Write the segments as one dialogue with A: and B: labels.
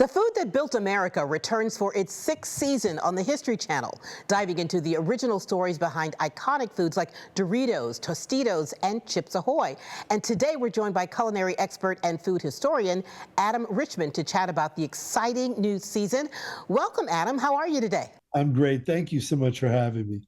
A: The Food That Built America returns for its sixth season on the History Channel, diving into the original stories behind iconic foods like Doritos, Tostitos, and Chips Ahoy. And today we're joined by culinary expert and food historian Adam Richman to chat about the exciting new season. Welcome, Adam. How are you today?
B: I'm great. Thank you so much for having me.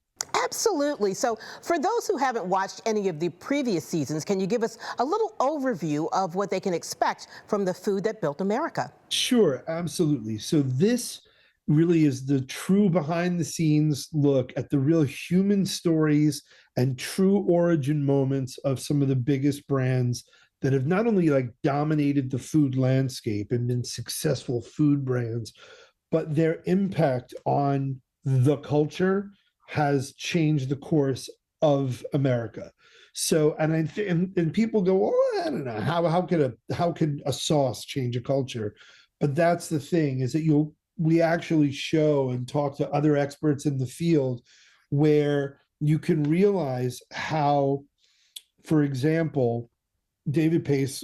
A: Absolutely. So for those who haven't watched any of the previous seasons, can you give us a little overview of what they can expect from the Food That Built America?
B: Sure, absolutely. So this really is the true behind the scenes look at the real human stories and true origin moments of some of the biggest brands that have not only dominated the food landscape and been successful food brands, but their impact on the culture has changed the course of America. So, and people go, oh, I don't know how could a sauce change a culture? But that's the thing, is that we actually show and talk to other experts in the field where you can realize how, for example, David Pace,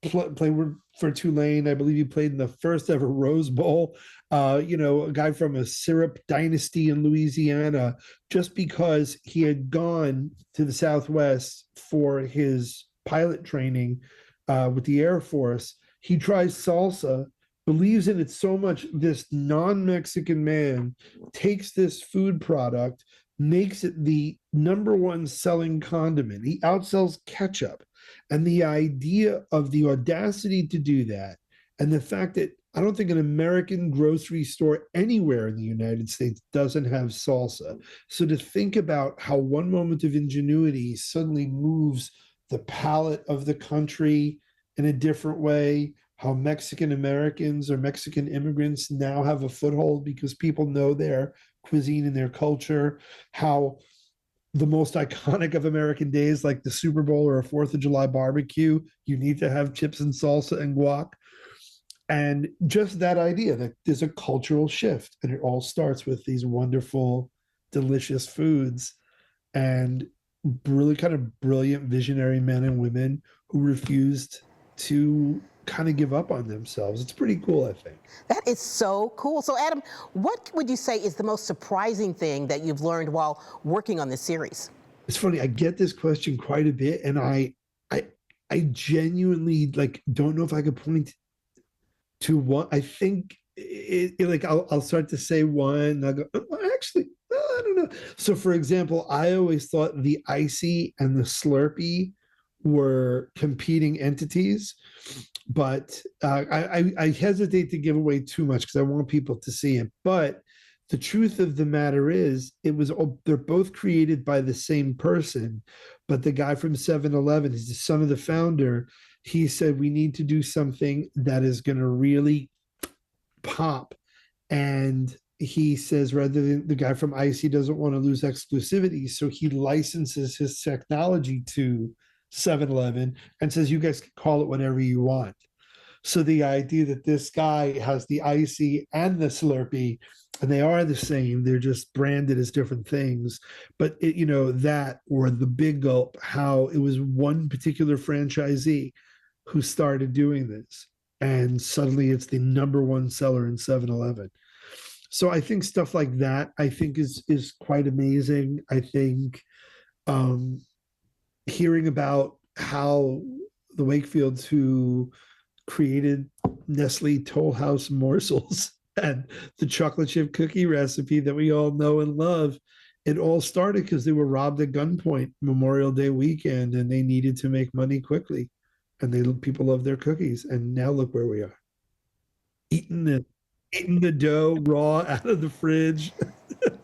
B: played for Tulane. I believe he played in the first ever Rose Bowl. A guy from a syrup dynasty in Louisiana, just because he had gone to the Southwest for his pilot training with the Air Force. He tries salsa, believes in it so much. This non-Mexican man takes this food product, makes it the #1 selling condiment. He outsells ketchup. And the idea of the audacity to do that, and the fact that I don't think an American grocery store anywhere in the United States doesn't have salsa. So to think about how one moment of ingenuity suddenly moves the palate of the country in a different way, how Mexican Americans or Mexican immigrants now have a foothold because people know their cuisine and their culture, how the most iconic of American days, like the Super Bowl or a 4th of July barbecue, you need to have chips and salsa and guac. And just that idea that there's a cultural shift, and it all starts with these wonderful, delicious foods and really kind of brilliant visionary men and women who refused to kind of give up on themselves. It's pretty cool, I think.
A: That is so cool. So, Adam, what would you say is the most surprising thing that you've learned while working on this series?
B: It's funny, I get this question quite a bit, and I genuinely don't know if I could point to one. I think I'll start to say one, and I'll go, oh, actually, I don't know. So, for example, I always thought the Icy and the Slurpee were competing entities, but I hesitate to give away too much because I want people to see it. But the truth of the matter is, they're both created by the same person, but the guy from 7-Eleven is the son of the founder. He said, we need to do something that is going to really pop. And he says, rather than the guy from Icy doesn't want to lose exclusivity, so he licenses his technology to 7-Eleven and says, you guys can call it whatever you want. So the idea that this guy has the Icy and the Slurpee, and they are the same, they're just branded as different things. But that, or the Big Gulp, how it was one particular franchisee who started doing this, and suddenly it's the #1 seller in 7-Eleven. So I think stuff like that, I think is quite amazing. I think hearing about how the Wakefields, who created Nestle Toll House morsels and the chocolate chip cookie recipe that we all know and love, it all started because they were robbed at gunpoint Memorial Day weekend, and they needed to make money quickly, and people love their cookies. And now look where we are, eating the dough raw out of the fridge.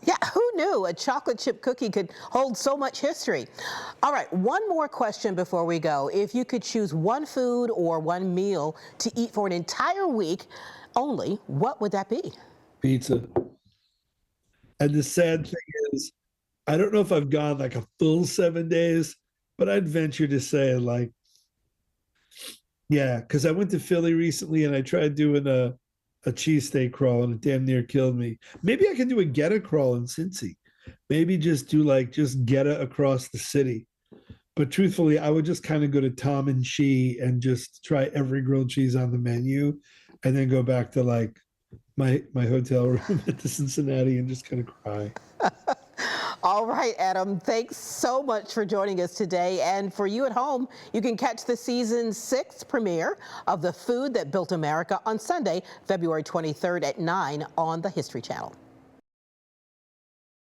A: Yeah, who knew a chocolate chip cookie could hold so much history? All right, one more question before we go. If you could choose one food or one meal to eat for an entire week only, what would that be?
B: Pizza. And the sad thing is, I don't know if I've gone a full 7 days, but I'd venture to say yeah, because I went to Philly recently and I tried doing a cheesesteak crawl, and it damn near killed me. Maybe I can do a Geta crawl in Cincy. Maybe just do just Geta across the city. But truthfully, I would just kind of go to Tom and She and just try every grilled cheese on the menu and then go back to like my hotel room at the Cincinnati and just kind of cry.
A: All right, Adam, thanks so much for joining us today. And for you at home, you can catch the season 6 premiere of The Food That Built America on Sunday, February 23rd at 9 on the History Channel.